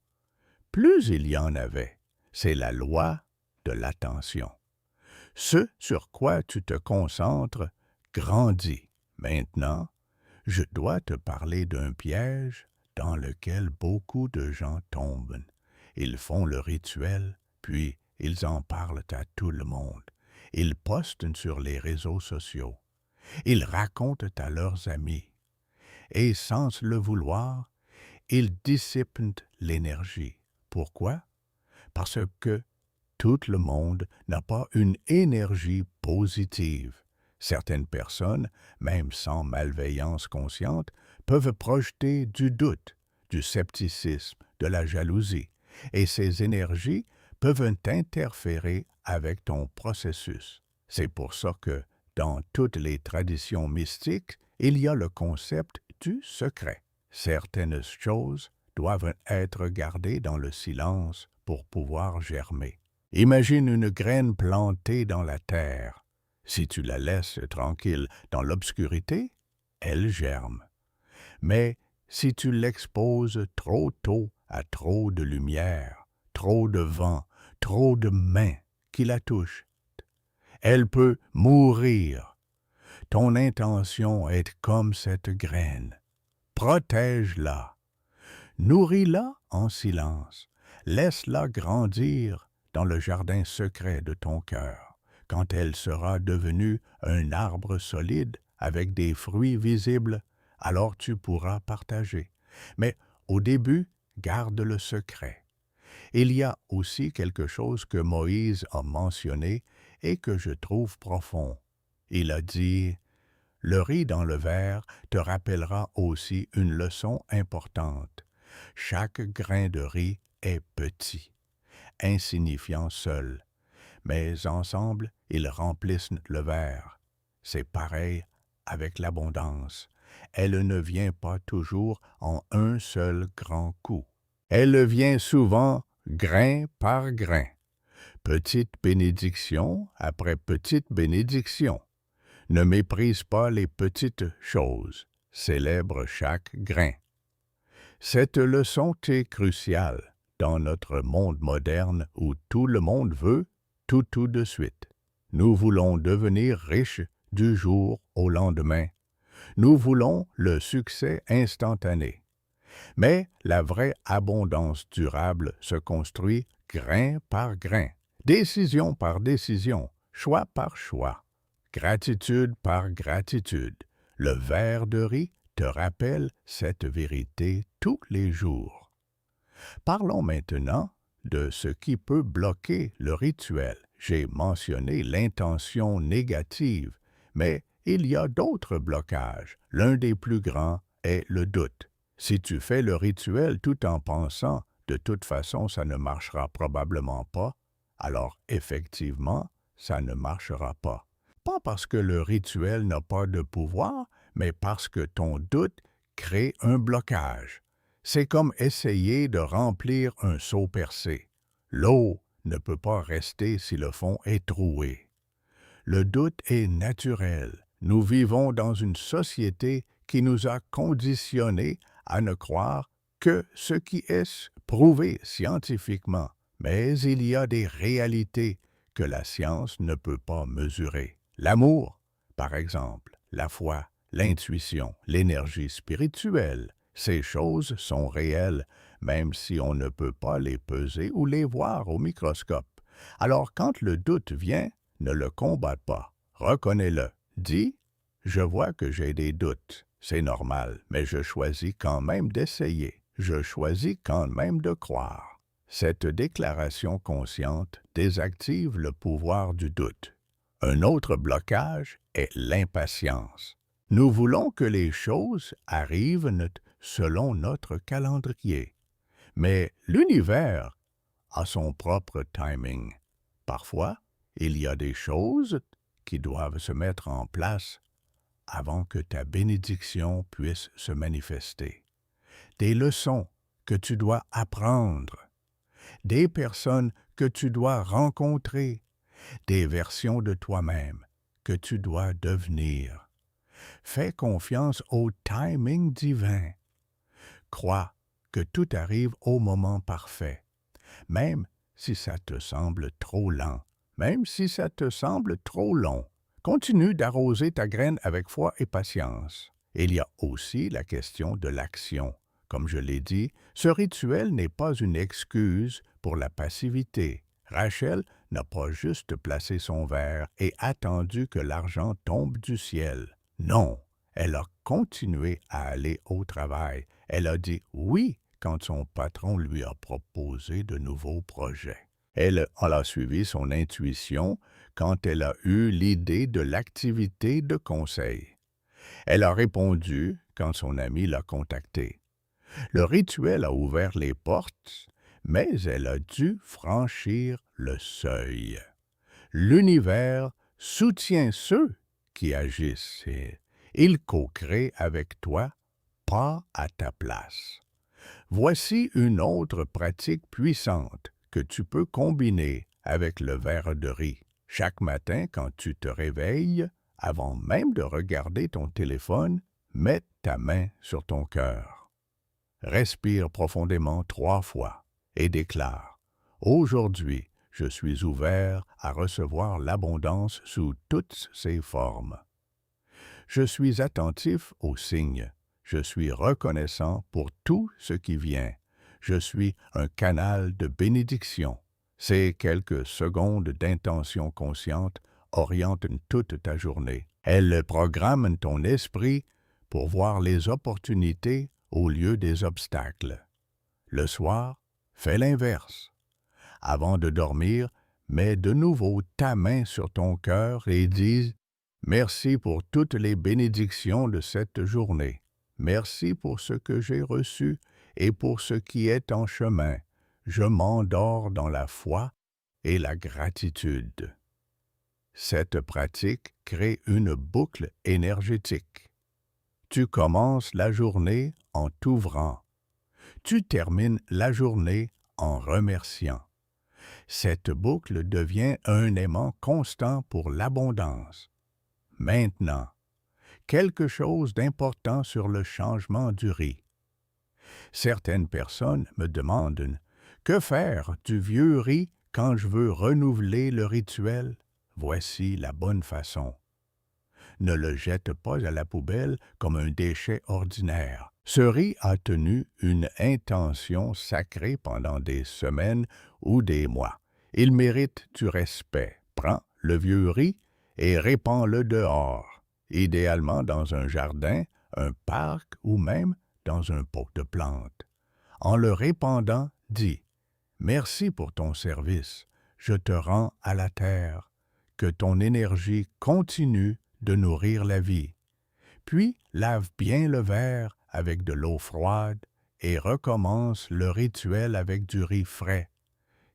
plus il y en avait. C'est la loi de l'attention. Ce sur quoi tu te concentres grandit. Maintenant, je dois te parler d'un piège dans lequel beaucoup de gens tombent. Ils font le rituel, puis ils en parlent à tout le monde. Ils postent sur les réseaux sociaux. Ils racontent à leurs amis. Et sans le vouloir, ils dissipent l'énergie. Pourquoi? Parce que tout le monde n'a pas une énergie positive. Certaines personnes, même sans malveillance consciente, peuvent projeter du doute, du scepticisme, de la jalousie, et ces énergies peuvent interférer avec ton processus. C'est pour ça que, dans toutes les traditions mystiques, il y a le concept du secret. Certaines choses doivent être gardées dans le silence pour pouvoir germer. Imagine une graine plantée dans la terre. Si tu la laisses tranquille dans l'obscurité, elle germe. Mais si tu l'exposes trop tôt à trop de lumière, trop de vent, trop de mains qui la touchent, elle peut mourir. Ton intention est comme cette graine. Protège-la. Nourris-la en silence. Laisse-la grandir dans le jardin secret de ton cœur. Quand elle sera devenue un arbre solide avec des fruits visibles, alors tu pourras partager. Mais au début, garde le secret. Il y a aussi quelque chose que Moïse a mentionné et que je trouve profond. Il a dit, « Le riz dans le verre te rappellera aussi une leçon importante. Chaque grain de riz est petit, insignifiant seul, mais ensemble, ils remplissent le verre. C'est pareil avec l'abondance. Elle ne vient pas toujours en un seul grand coup. Elle vient souvent grain par grain. Petite bénédiction après petite bénédiction. Ne méprise pas les petites choses. Célèbre chaque grain. Cette leçon est cruciale dans notre monde moderne où tout le monde veut tout de suite. Nous voulons devenir riches du jour au lendemain. Nous voulons le succès instantané. Mais la vraie abondance durable se construit grain par grain, décision par décision, choix par choix, gratitude par gratitude. Le verre de riz te rappelle cette vérité tous les jours. Parlons maintenant de ce qui peut bloquer le rituel. J'ai mentionné l'intention négative, mais il y a d'autres blocages. L'un des plus grands est le doute. Si tu fais le rituel tout en pensant « de toute façon, ça ne marchera probablement pas », alors effectivement, ça ne marchera pas. pas parce que le rituel n'a pas de pouvoir, mais parce que ton doute crée un blocage. C'est comme essayer de remplir un seau percé. L'eau ne peut pas rester si le fond est troué. Le doute est naturel. Nous vivons dans une société qui nous a conditionnés à ne croire que ce qui est prouvé scientifiquement. Mais il y a des réalités que la science ne peut pas mesurer. L'amour, par exemple, la foi, l'intuition, l'énergie spirituelle, ces choses sont réelles, même si on ne peut pas les peser ou les voir au microscope. Alors quand le doute vient, ne le combatte pas, reconnais-le. Dis, je vois que j'ai des doutes, c'est normal, mais je choisis quand même d'essayer. Je choisis quand même de croire. Cette déclaration consciente désactive le pouvoir du doute. Un autre blocage est l'impatience. Nous voulons que les choses arrivent selon notre calendrier. Mais l'univers a son propre timing. Parfois, il y a des choses qui doivent se mettre en place avant que ta bénédiction puisse se manifester. Des leçons que tu dois apprendre, des personnes que tu dois rencontrer, des versions de toi-même que tu dois devenir. Fais confiance au timing divin. Crois que tout arrive au moment parfait, même si ça te semble trop lent, même si ça te semble trop long. Continue d'arroser ta graine avec foi et patience. Il y a aussi la question de l'action. Comme je l'ai dit, ce rituel n'est pas une excuse pour la passivité. Rachel n'a pas juste placé son verre et attendu que l'argent tombe du ciel. Non, elle a continué à aller au travail. Elle a dit oui quand son patron lui a proposé de nouveaux projets. Elle a suivi son intuition quand elle a eu l'idée de l'activité de conseil. Elle a répondu quand son ami l'a contacté. Le rituel a ouvert les portes, mais elle a dû franchir le seuil. L'univers soutient ceux qui agissent. Il co-crée avec toi, pas à ta place. Voici une autre pratique puissante que tu peux combiner avec le verre de riz. Chaque matin, quand tu te réveilles, avant même de regarder ton téléphone, mets ta main sur ton cœur. Respire profondément 3 fois et déclare « Aujourd'hui, je suis ouvert à recevoir l'abondance sous toutes ses formes. Je suis attentif aux signes. Je suis reconnaissant pour tout ce qui vient. Je suis un canal de bénédiction. » Ces quelques secondes d'intention consciente orientent toute ta journée. Elles programment ton esprit pour voir les opportunités au lieu des obstacles. Le soir, fais l'inverse. Avant de dormir, mets de nouveau ta main sur ton cœur et dis « Merci pour toutes les bénédictions de cette journée. Merci pour ce que j'ai reçu et pour ce qui est en chemin. Je m'endors dans la foi et la gratitude. » Cette pratique crée une boucle énergétique. Tu commences la journée en t'ouvrant. Tu termines la journée en remerciant. Cette boucle devient un aimant constant pour l'abondance. Maintenant, quelque chose d'important sur le changement du riz. Certaines personnes me demandent « Que faire du vieux riz quand je veux renouveler le rituel? » Voici la bonne façon. Ne le jette pas à la poubelle comme un déchet ordinaire. Ce riz a tenu une intention sacrée pendant des semaines ou des mois. Il mérite du respect. Prends le vieux riz et répands-le dehors, idéalement dans un jardin, un parc ou même dans un pot de plantes. En le répandant, dis « Merci pour ton service, je te rends à la terre, que ton énergie continue de nourrir la vie. » Puis lave bien le verre avec de l'eau froide et recommence le rituel avec du riz frais.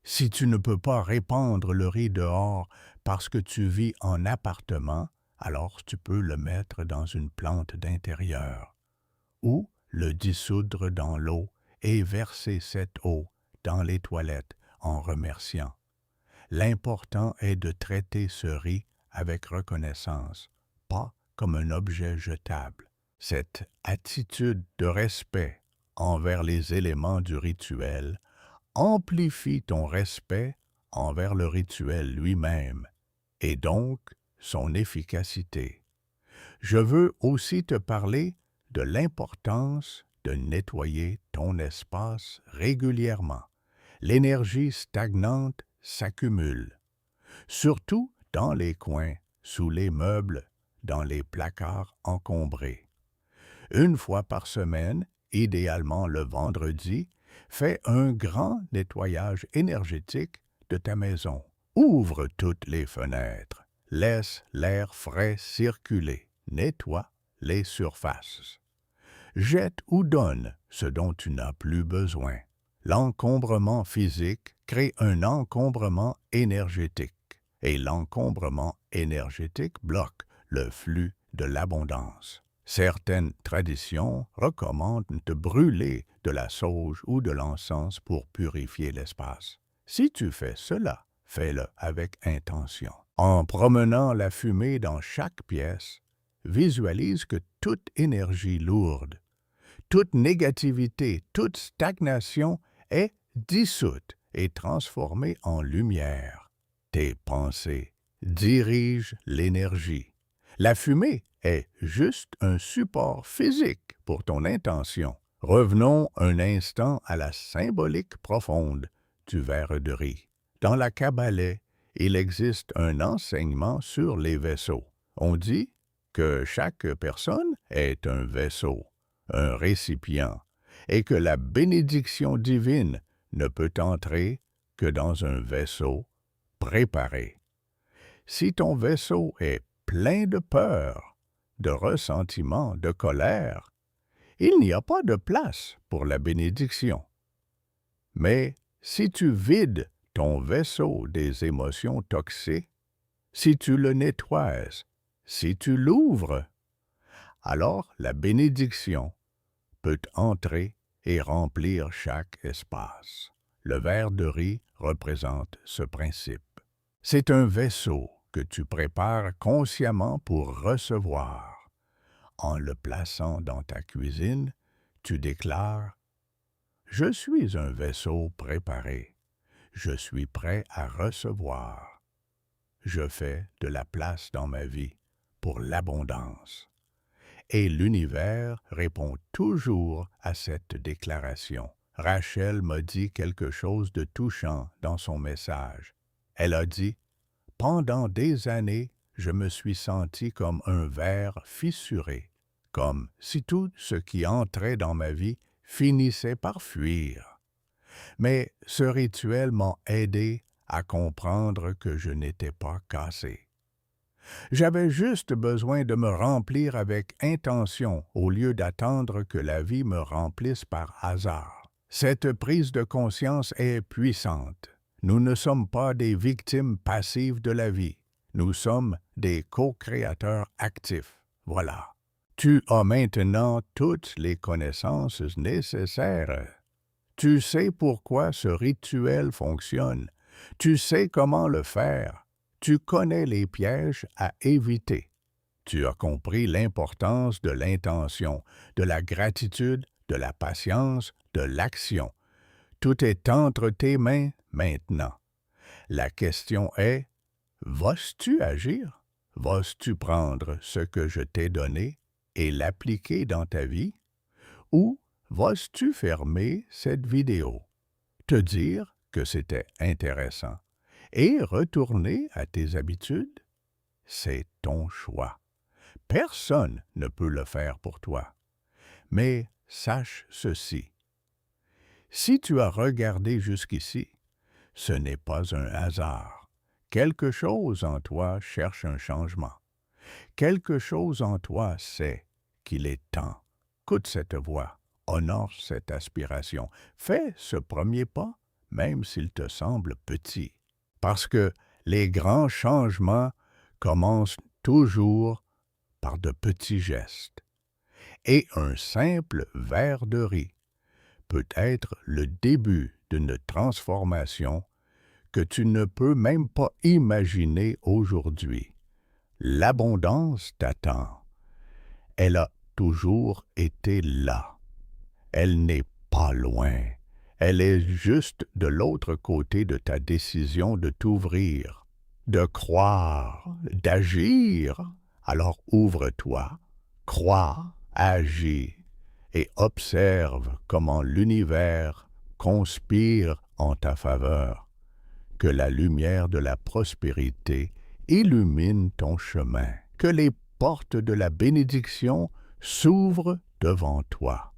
Si tu ne peux pas répandre le riz dehors Parce que tu vis en appartement, alors tu peux le mettre dans une plante d'intérieur ou le dissoudre dans l'eau et verser cette eau dans les toilettes en remerciant. L'important est de traiter ce riz avec reconnaissance, pas comme un objet jetable. Cette attitude de respect envers les éléments du rituel amplifie ton respect envers le rituel lui-même et donc son efficacité. Je veux aussi te parler de l'importance de nettoyer ton espace régulièrement. L'énergie stagnante s'accumule, surtout dans les coins, sous les meubles, dans les placards encombrés. Une fois par semaine, idéalement le vendredi, fais un grand nettoyage énergétique de ta maison. Ouvre toutes les fenêtres, laisse l'air frais circuler, nettoie les surfaces. Jette ou donne ce dont tu n'as plus besoin. L'encombrement physique crée un encombrement énergétique et l'encombrement énergétique bloque le flux de l'abondance. Certaines traditions recommandent de brûler de la sauge ou de l'encens pour purifier l'espace. Si tu fais cela, fais-le avec intention. En promenant la fumée dans chaque pièce, visualise que toute énergie lourde, toute négativité, toute stagnation est dissoute et transformée en lumière. Tes pensées dirigent l'énergie. La fumée est juste un support physique pour ton intention. Revenons un instant à la symbolique profonde du verre de riz. Dans la Kabbale, il existe un enseignement sur les vaisseaux. On dit que chaque personne est un vaisseau, un récipient, et que la bénédiction divine ne peut entrer que dans un vaisseau préparé. Si ton vaisseau est plein de peur, de ressentiment, de colère, il n'y a pas de place pour la bénédiction. Mais si tu vides ton vaisseau des émotions toxiques, si tu le nettoies, si tu l'ouvres, alors la bénédiction peut entrer et remplir chaque espace. Le verre de riz représente ce principe. C'est un vaisseau que tu prépares consciemment pour recevoir. En le plaçant dans ta cuisine, tu déclares « Je suis un vaisseau préparé. Je suis prêt à recevoir. Je fais de la place dans ma vie pour l'abondance. » Et l'univers répond toujours à cette déclaration. Rachel m'a dit quelque chose de touchant dans son message. Elle a dit « Pendant des années, je me suis senti comme un verre fissuré, comme si tout ce qui entrait dans ma vie finissait par fuir. Mais ce rituel m'a aidé à comprendre que je n'étais pas cassé. J'avais juste besoin de me remplir avec intention au lieu d'attendre que la vie me remplisse par hasard. Cette prise de conscience est puissante. Nous ne sommes pas des victimes passives de la vie. Nous sommes des co-créateurs actifs. Voilà. Tu as maintenant toutes les connaissances nécessaires. Tu sais pourquoi ce rituel fonctionne. Tu sais comment le faire. Tu connais les pièges à éviter. Tu as compris l'importance de l'intention, de la gratitude, de la patience, de l'action. Tout est entre tes mains maintenant. La question est, vas-tu agir? Vas-tu prendre ce que je t'ai donné et l'appliquer dans ta vie? Ou vas-tu fermer cette vidéo, te dire que c'était intéressant et retourner à tes habitudes? C'est ton choix. Personne ne peut le faire pour toi. Mais sache ceci. Si tu as regardé jusqu'ici, ce n'est pas un hasard. Quelque chose en toi cherche un changement. Quelque chose en toi sait qu'il est temps. Écoute cette voix, honore cette aspiration. Fais ce premier pas, même s'il te semble petit. Parce que Les grands changements commencent toujours par de petits gestes. Et un simple verre de riz peut être le début d'une transformation que tu ne peux même pas imaginer aujourd'hui. L'abondance t'attend. Elle a toujours été là. Elle n'est pas loin. Elle est juste de l'autre côté de ta décision de t'ouvrir, de croire, d'agir. Alors ouvre-toi, crois, agis et observe comment l'univers conspire en ta faveur. Que la lumière de la prospérité illumine ton chemin, que les portes de la bénédiction s'ouvrent devant toi,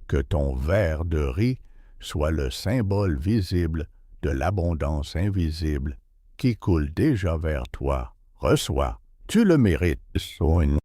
que ton verre de riz soit le symbole visible de l'abondance invisible qui coule déjà vers toi. Reçois, tu le mérites. Soigne.